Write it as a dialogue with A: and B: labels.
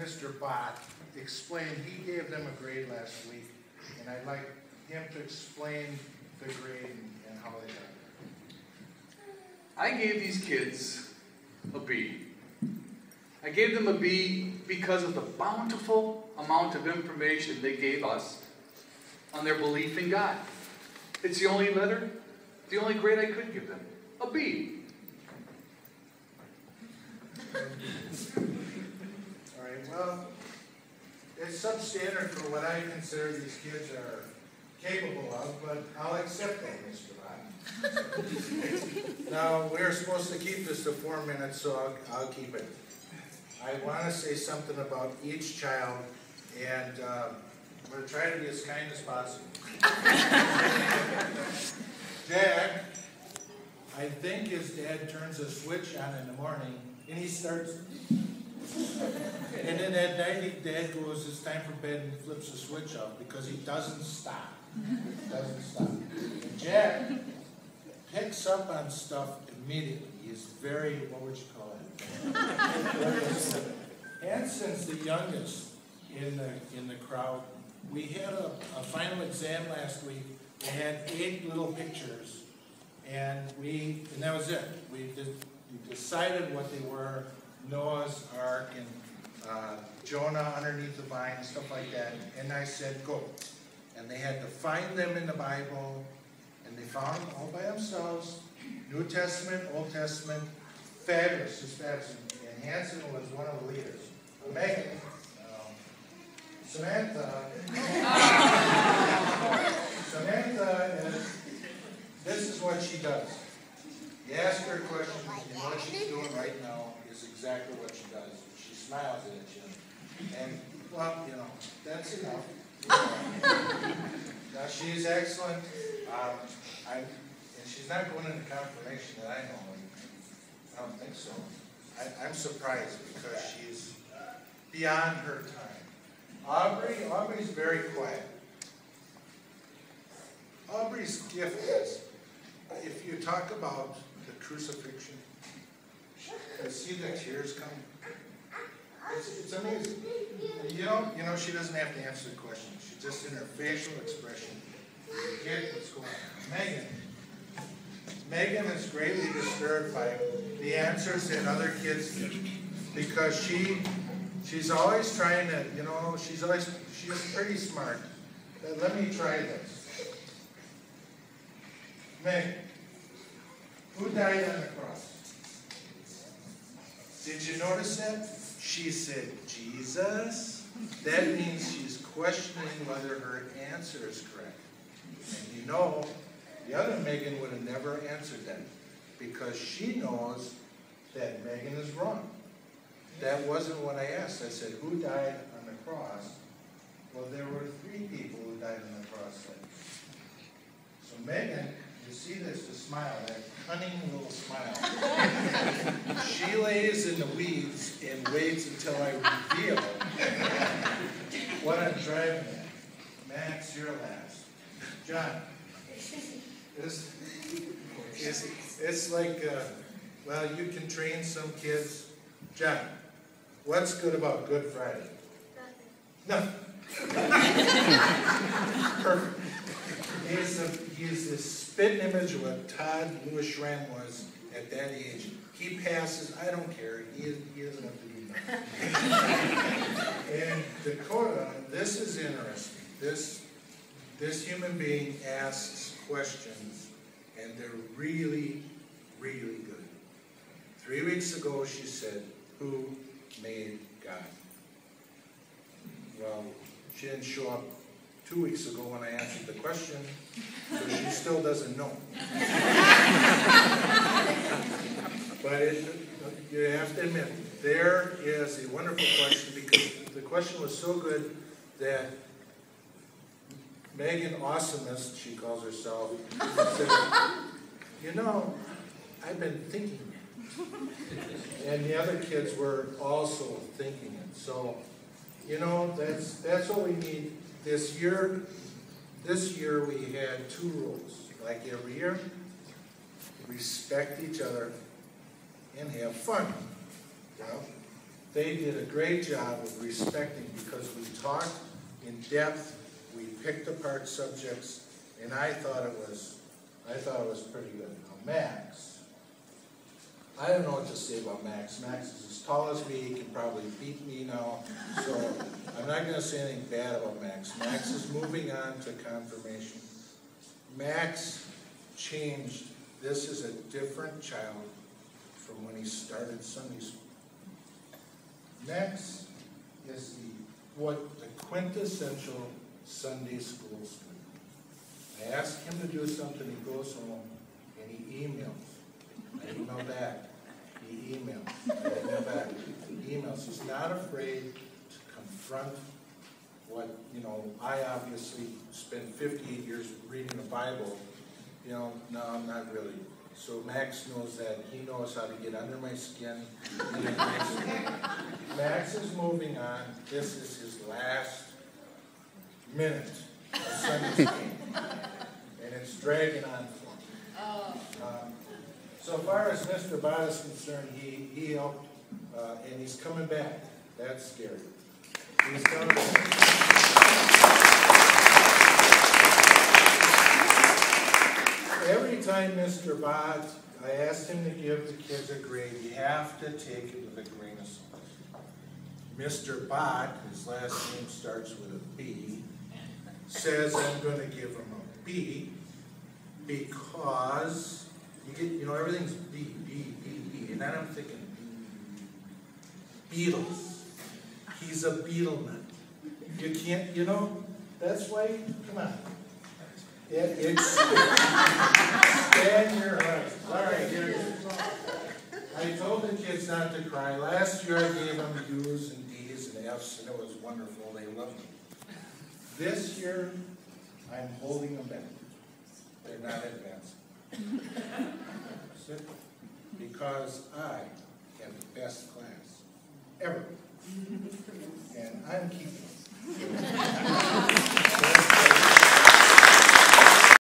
A: Mr. Bott explain, he gave them a grade last week, and I'd like him to explain the grade and how they got it.
B: I gave these kids a B. I gave them a B because of the bountiful amount of information they gave us on their belief in God. It's the only letter, the only grade I could give them, a B.
A: All right, well, it's substandard for what I consider these kids are capable of, but I'll accept that, Mr. Bott. Now, we're supposed to keep this to 4 minutes, so I'll keep it. I want to say something about each child, and I'm going to try to be as kind as possible. Dad, I think his dad turns a switch on in the morning, and he starts, and then at night, Dad goes, it's time for bed, and he flips the switch off because he doesn't stop. Doesn't stop. And Jack picks up on stuff immediately. He's very, what would you call it? Hanson's the youngest in the crowd. We had a final exam last week. They had 8 little pictures, And that was it. We decided what they were, Noah's Ark and Jonah underneath the vine and stuff like that. And I said, go. And they had to find them in the Bible, and they found them all by themselves. New Testament, Old Testament, fabulous, just fabulous. And Hanson was one of the leaders. Megan, Samantha, this is what she does. You ask her a question, you know what she's doing right now is exactly what she does. She smiles at you. And, well, you know, that's enough. Now, she's excellent. And she's not going into confirmation that I know. I don't think so. I'm surprised because she's beyond her time. Aubrey's very quiet. Aubrey's gift is, if you talk about the crucifixion, you see the tears come. It's amazing. You know, she doesn't have to answer the question. She's just in her facial expression. You get what's going on. Megan is greatly disturbed by the answers that other kids give because she's always trying to, you know, she's pretty smart. Let me try this. Megan, who died on the cross? Did you notice that? She said, Jesus. That means she's questioning whether her answer is correct. And you know, the other Megan would have never answered that because she knows that Megan is wrong. That wasn't what I asked. I said, who died on the cross? Well, there were 3 people who died on the cross. So Megan, you see this, the smile, that cunning little smile. She lays in the weeds and waits until I reveal what I'm driving at. Max, you're last. John, it's like, well, you can train some kids. John, what's good about Good Friday? Nothing. Perfect. He's the spit image of what Todd Lewis Schramm was at that age. He passes, I don't care. He doesn't have to do nothing. And Dakota, this is interesting. This human being asks questions, and they're really, really good. 3 weeks ago, she said, who made God? Well, she didn't show up 2 weeks ago when I answered the question, so she still doesn't know. But you have to admit, there is a wonderful question because the question was so good that Megan Awesomeness, she calls herself, said, you know, I've been thinking it. And the other kids were also thinking it. So, you know, that's what we need. This year we had 2 rules. Like every year, respect each other and have fun. Well, they did a great job of respecting because we talked in depth, we picked apart subjects, and I thought it was pretty good. Now, Max, I don't know what to say about Max. Max is as tall as me, he can probably beat me now, so I'm not going to say anything bad about Max. Max is moving on to confirmation. Max changed. This is a different child from when he started Sunday school. Max is the quintessential Sunday school student. I ask him to do something, he goes home and he emails. I email back. He emails. I email back. He emails. He's not afraid to confront what, you know, I obviously spent 58 years reading the Bible. You know, no, I'm not really. So Max knows that. He knows how to get under my skin. Max is moving on. This is his last minute of Sunday school. And it's dragging on for him. So far as Mr. Bott is concerned, he helped, and he's coming back. That's scary. He's coming back. Every every time Mr. Bott, I asked him to give the kids a grade, you have to take it with a grain of salt. Mr. Bott, his last name starts with a B, says I'm going to give him a B because everything's B, and then I'm thinking beetles. He's a beetle nut. You can't, that's why. Come on. It's stand your eyes. All right, here it is. I told the kids not to cry. Last year I gave them U's and D's and F's, and it was wonderful. They loved me. This year, I'm holding them back. They're not advancing. Because I have the best class ever. And I'm keeping it.